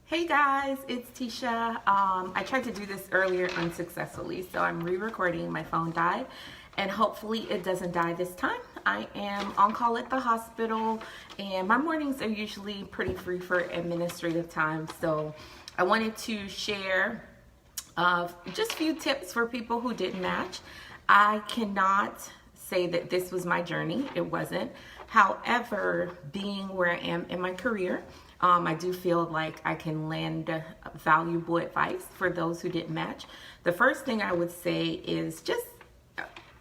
Hey guys, it's Tisha. I tried to do this earlier unsuccessfully, so I'm re-recording. My phone died, and hopefully it doesn't die this time. I am on call at the hospital, and my mornings are usually pretty free for administrative time, so I wanted to share just a few tips for people who didn't match. I cannot say that this was my journey. It wasn't. However, being where I am in my career, I do feel like I can lend valuable advice for those who didn't match. The first thing I would say is just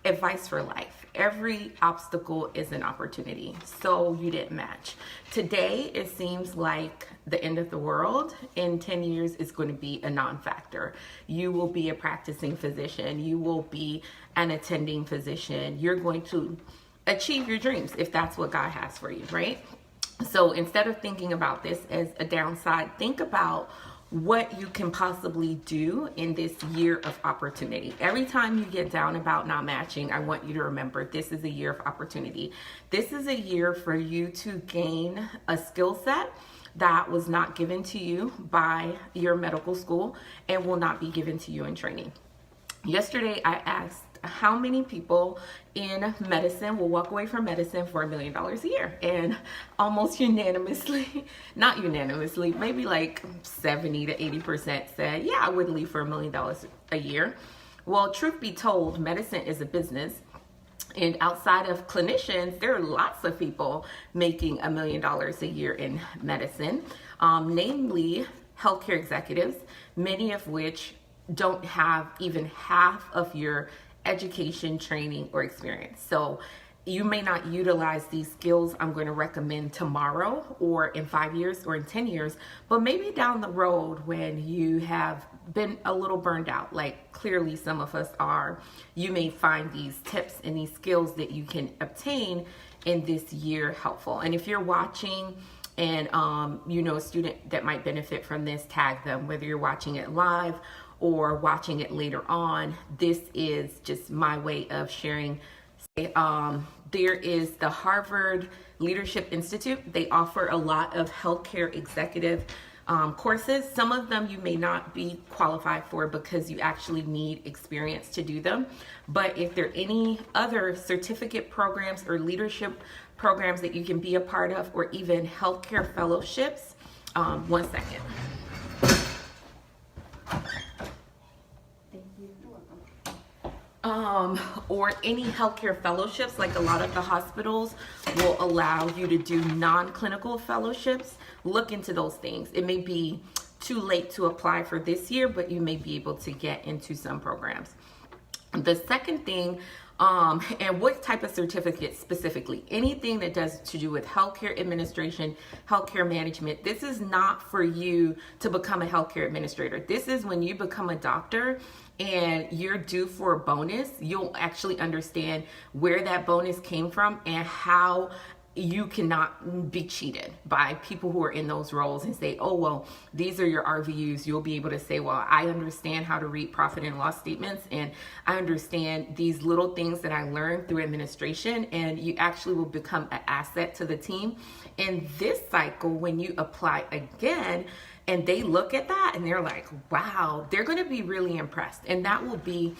advice for life. Every obstacle is an opportunity. So you didn't match. Today, it seems like the end of the world. In 10 years, it's going to be a non-factor. You will be a practicing physician. You will be an attending physician. You're going to achieve your dreams if that's what God has for you, right? So instead of thinking about this as a downside, think about what you can possibly do in this year of opportunity. Every time you get down about not matching, I want you to remember this is a year of opportunity. This is a year for you to gain a skill set that was not given to you by your medical school and will not be given to you in training. Yesterday, I asked how many people in medicine will walk away from medicine for $1 million a year, and almost unanimously, not unanimously, maybe like 70 to 80% said, yeah, I would leave for $1 million a year. Well, truth be told, medicine is a business, and outside of clinicians, there are lots of people making $1 million a year in medicine, namely healthcare executives, many of which don't have even half of your education, training, or experience. So you may not utilize these skills I'm going to recommend tomorrow or in 5 years or in 10 years, but maybe down the road when you have been a little burned out, like clearly some of us are, you may find these tips and these skills that you can obtain in this year helpful. And if you're watching and you know a student that might benefit from this, tag them, whether you're watching it live or watching it later on. This is just my way of sharing. There is the Harvard Leadership Institute. They offer a lot of healthcare executive courses. Some of them you may not be qualified for because you actually need experience to do them. But if there are any other certificate programs or leadership programs that you can be a part of, or even healthcare fellowships, one second. Or any healthcare fellowships, like a lot of the hospitals will allow you to do non-clinical fellowships. Look into those things. It may be too late to apply for this year, but you may be able to get into some programs. The second thing, and what type of certificate specifically? Anything that does to do with healthcare administration, healthcare management. This is not for you to become a healthcare administrator. This is when you become a doctor and you're due for a bonus. You'll actually understand where that bonus came from and how you cannot be cheated by people who are in those roles and say, oh, well, these are your RVUs. You'll be able to say, well, I understand how to read profit and loss statements, and I understand these little things that I learned through administration, and you actually will become an asset to the team. In this cycle, when you apply again, and they look at that and they're like, wow, they're going to be really impressed. And that will be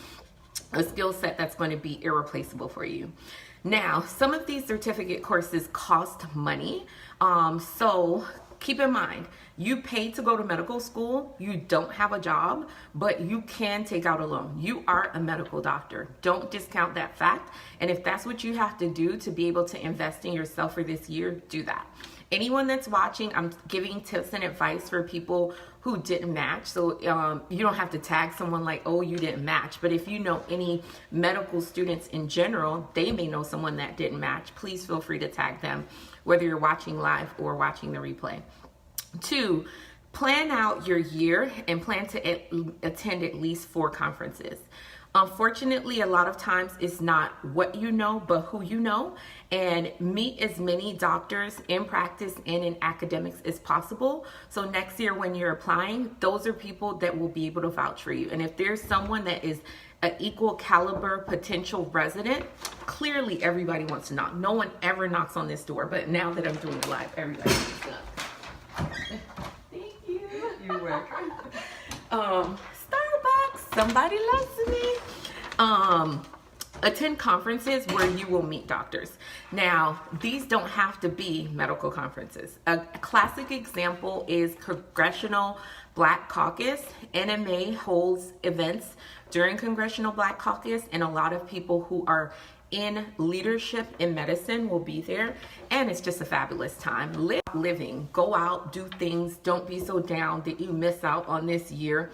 a skill set that's going to be irreplaceable for you. Now, some of these certificate courses cost money. So keep in mind, you pay to go to medical school, you don't have a job, but you can take out a loan. You are a medical doctor. Don't discount that fact. And if that's what you have to do to be able to invest in yourself for this year, do that. Anyone that's watching, I'm giving tips and advice for people who didn't match. So you don't have to tag someone like, oh, you didn't match. But if you know any medical students in general, they may know someone that didn't match. Please feel free to tag them, whether you're watching live or watching the replay. 2, plan out your year and plan to attend at least 4 conferences. Unfortunately, a lot of times it's not what you know, but who you know, and meet as many doctors in practice and in academics as possible. So next year when you're applying, those are people that will be able to vouch for you. And if there's someone that is an equal caliber potential resident, clearly everybody wants to knock. No one ever knocks on this door, but now that I'm doing it live, everybody wants to knock. Thank you. Starbucks, somebody loves me. Attend conferences where you will meet doctors. Now, these don't have to be medical conferences. A classic example is Congressional Black Caucus. NMA holds events during Congressional Black Caucus, and a lot of people who are in leadership in medicine will be there, and it's just a fabulous time. Living, go out, do things, don't be so down that you miss out on this year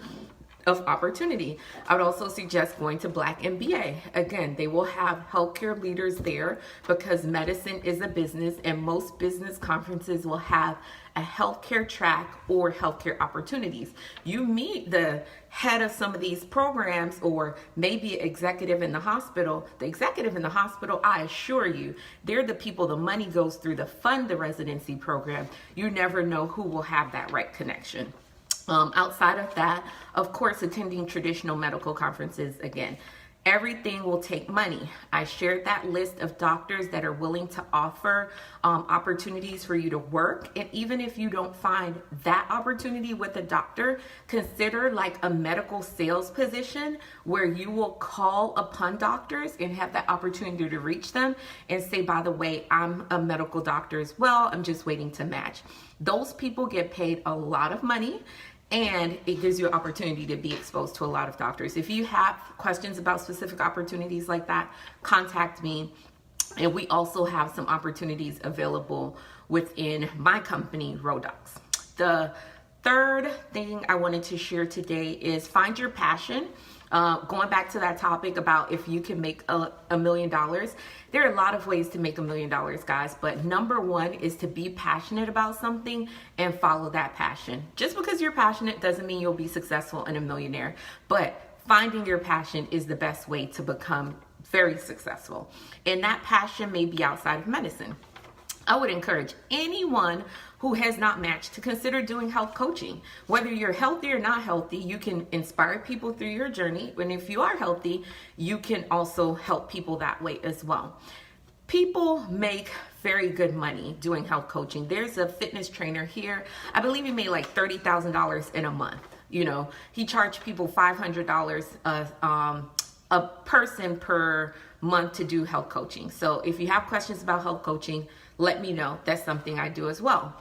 of opportunity. I would also suggest going to Black MBA. Again, they will have healthcare leaders there because medicine is a business, and most business conferences will have a healthcare track or healthcare opportunities. You meet the head of some of these programs, or maybe an executive in the hospital. The executive in the hospital, I assure you, they're the people the money goes through to fund the residency program. You never know who will have that right connection. Outside of that, of course, attending traditional medical conferences, again, everything will take money. I shared that list of doctors that are willing to offer opportunities for you to work. And even if you don't find that opportunity with a doctor, consider like a medical sales position where you will call upon doctors and have that opportunity to reach them and say, by the way, I'm a medical doctor as well. I'm just waiting to match. Those people get paid a lot of money, and it gives you an opportunity to be exposed to a lot of doctors. If you have questions about specific opportunities like that, contact me. And we also have some opportunities available within my company, Rodox. The third thing I wanted to share today is find your passion. Going back to that topic about if you can make $1 million, there are a lot of ways to make $1 million, guys. But number one is to be passionate about something and follow that passion. Just because you're passionate doesn't mean you'll be successful and a millionaire. But finding your passion is the best way to become very successful. And that passion may be outside of medicine. I would encourage anyone who has not matched to consider doing health coaching. Whether you're healthy or not healthy, you can inspire people through your journey. And if you are healthy, you can also help people that way as well. People make very good money doing health coaching. There's a fitness trainer here. I believe he made like $30,000 in a month. You know, he charged people $500 a person per month to do health coaching. So if you have questions about health coaching, let me know. That's something I do as well.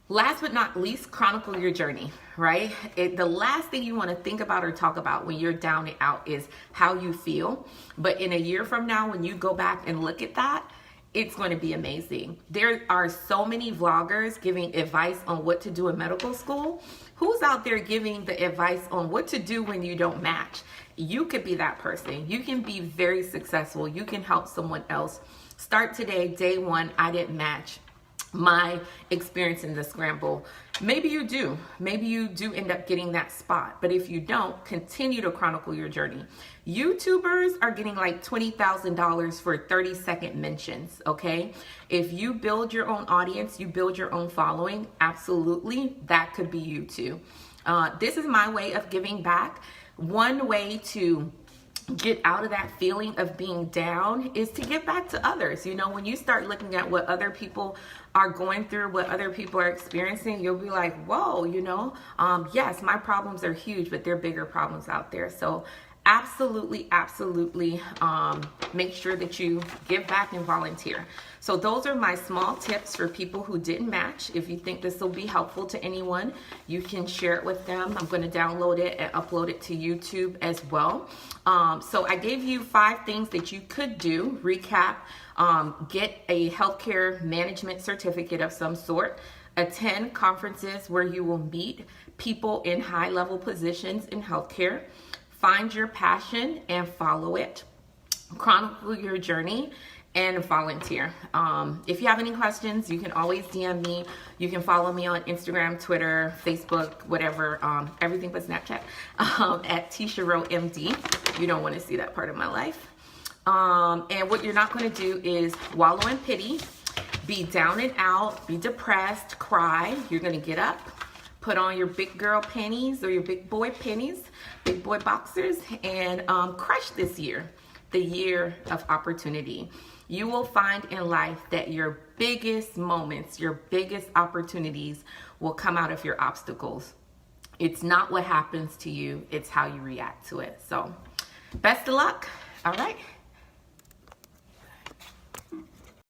Last but not least, chronicle your journey, right? The last thing you want to think about or talk about when you're down and out is how you feel. But in a year from now, when you go back and look at that, it's going to be amazing. There are so many vloggers giving advice on what to do in medical school. Who's out there giving the advice on what to do when you don't match? You could be that person. You can be very successful. You can help someone else. Start today, day one. I didn't match. My experience in the scramble. Maybe you do. Maybe you do end up getting that spot. But if you don't, continue to chronicle your journey. YouTubers are getting like $20,000 for 30-second mentions, okay? If you build your own audience, you build your own following, absolutely, that could be you too. This is my way of giving back. One way to get out of that feeling of being down is to give back to others. You know, when you start looking at what other people are going through, what other people are experiencing, you'll be like, whoa, you know, yes, my problems are huge, but there are bigger problems out there. So absolutely, make sure that you give back and volunteer. So those are my small tips for people who didn't match. If you think this will be helpful to anyone, you can share it with them. I'm going to download it and upload it to YouTube as well. So I gave you 5 things that you could do. Recap, get a healthcare management certificate of some sort. Attend conferences where you will meet people in high-level positions in healthcare. Find your passion and follow it. Chronicle your journey and volunteer. If you have any questions, you can always DM me. You can follow me on Instagram, Twitter, Facebook, whatever, everything but Snapchat, at TishaRoMD. You don't want to see that part of my life. And what you're not going to do is wallow in pity, be down and out, be depressed, cry. You're going to get up, put on your big girl panties or your big boy panties, big boy boxers, and crush this year, the year of opportunity. You will find in life that your biggest moments, your biggest opportunities will come out of your obstacles. It's not what happens to you, it's how you react to it. So best of luck. All right.